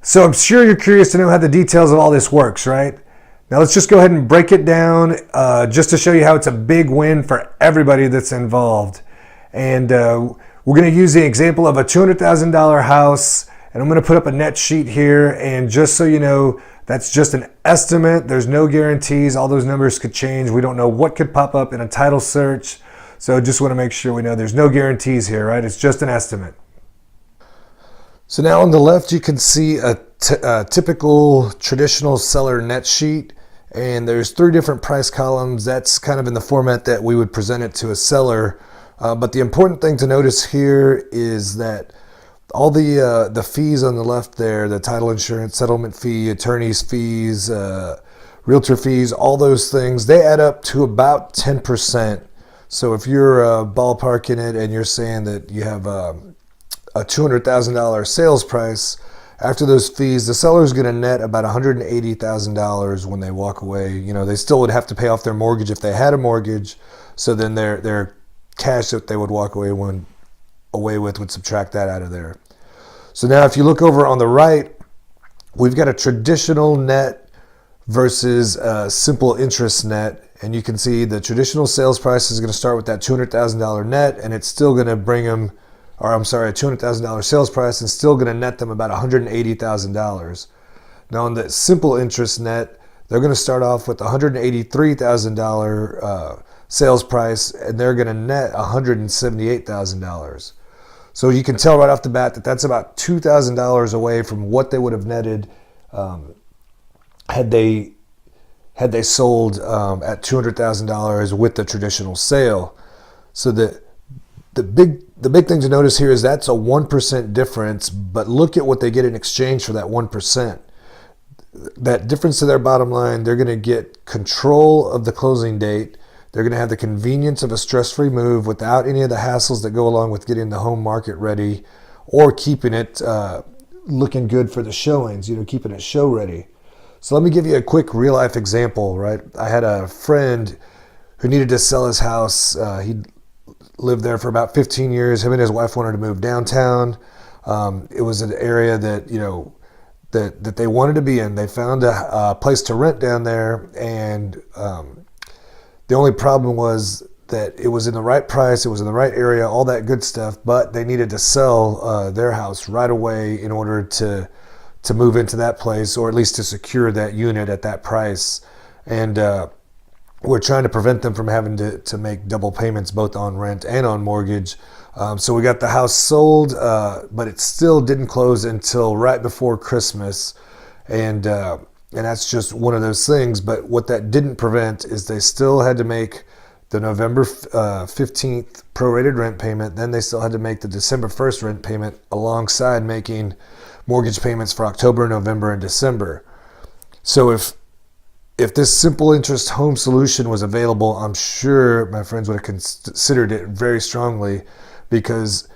So I'm sure you're curious to know how the details of all this works, right? Now let's just go ahead and break it down just to show you how it's a big win for everybody that's involved. And we're going to use the example of a $200,000 house, and I'm going to put up a net sheet here. And just so you know, that's just an estimate. There's no guarantees. All those numbers could change. We don't know what could pop up in a title search. So just want to make sure we know there's no guarantees here, right? It's just an estimate. So now on the left, you can see a typical traditional seller net sheet. And there's 3 different price columns. That's kind of in the format that we would present it to a seller. But the important thing to notice here is that all the fees on the left there, the title insurance, settlement fee, attorney's fees, realtor fees, all those things, they add up to about 10%. So if you're ballparking it and you're saying that you have a $200,000 sales price, after those fees, the seller is going to net about $180,000 when they walk away. You know, they still would have to pay off their mortgage if they had a mortgage. So then their cash that they would walk away with would subtract that out of there. So now if you look over on the right, we've got a traditional net versus a simple interest net. And you can see the traditional sales price is going to start with that $200,000 net, and it's still going to bring them, a $200,000 sales price, and still going to net them about $180,000. Now on the simple interest net, they're going to start off with $183,000 sales price, and they're going to net $178,000. So you can tell right off the bat that that's about $2,000 away from what they would have netted had they sold at $200,000 with the traditional sale. So the big thing to notice here is that's a 1% difference, but look at what they get in exchange for that 1%. That difference to their bottom line, they're going to get control of the closing date. They're going to have the convenience of a stress-free move without any of the hassles that go along with getting the home market ready or keeping it looking good for the showings, keeping it show ready. So let me give you a quick real-life example, right? I had a friend who needed to sell his house. He lived there for about 15 years. Him and his wife wanted to move downtown. It was an area that, that they wanted to be in. They found a place to rent down there, and the only problem was that it was in the right price, it was in the right area, all that good stuff, but they needed to sell their house right away in order to move into that place, or at least to secure that unit at that price. And we're trying to prevent them from having to make double payments both on rent and on mortgage. So we got the house sold, but it still didn't close until right before Christmas. And that's just one of those things. But what that didn't prevent is they still had to make the November 15th prorated rent payment. Then they still had to make the December 1st rent payment alongside making mortgage payments for October, November, and December. So if this simple interest home solution was available, I'm sure my friends would have considered it very strongly, because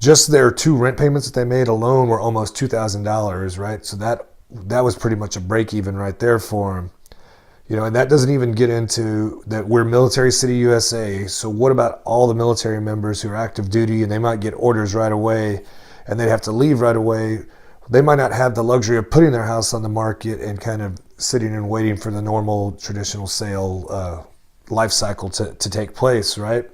just their 2 rent payments that they made alone were almost $2,000, right? So that was pretty much a break even right there for them. And that doesn't even get into that we're Military City, USA. So what about all the military members who are active duty and they might get orders right away and they'd have to leave right away? They might not have the luxury of putting their house on the market and kind of sitting and waiting for the normal traditional sale life cycle to take place, right?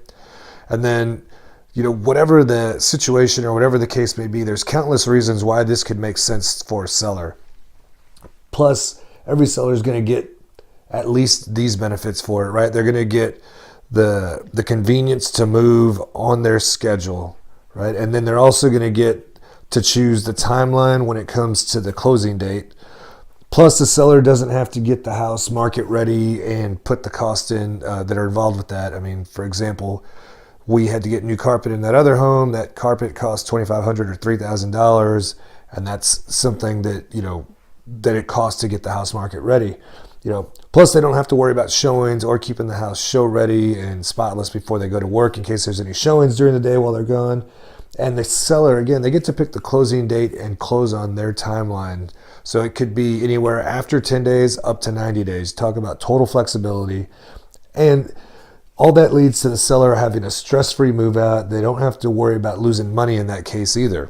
And then, whatever the situation or whatever the case may be, there's countless reasons why this could make sense for a seller. Plus, every seller is going to get at least these benefits for it, right? They're going to get the convenience to move on their schedule, right? And then they're also going to get to choose the timeline when it comes to the closing date. Plus, the seller doesn't have to get the house market ready and put the cost in that are involved with that. I mean, for example, we had to get new carpet in that other home. That carpet cost $2,500 or $3,000, and that's something that that it costs to get the house market ready. Plus they don't have to worry about showings or keeping the house show ready and spotless before they go to work in case there's any showings during the day while they're gone. And the seller, again, they get to pick the closing date and close on their timeline. So it could be anywhere after 10 days up to 90 days. Talk about total flexibility. And all that leads to the seller having a stress-free move out. They don't have to worry about losing money in that case either.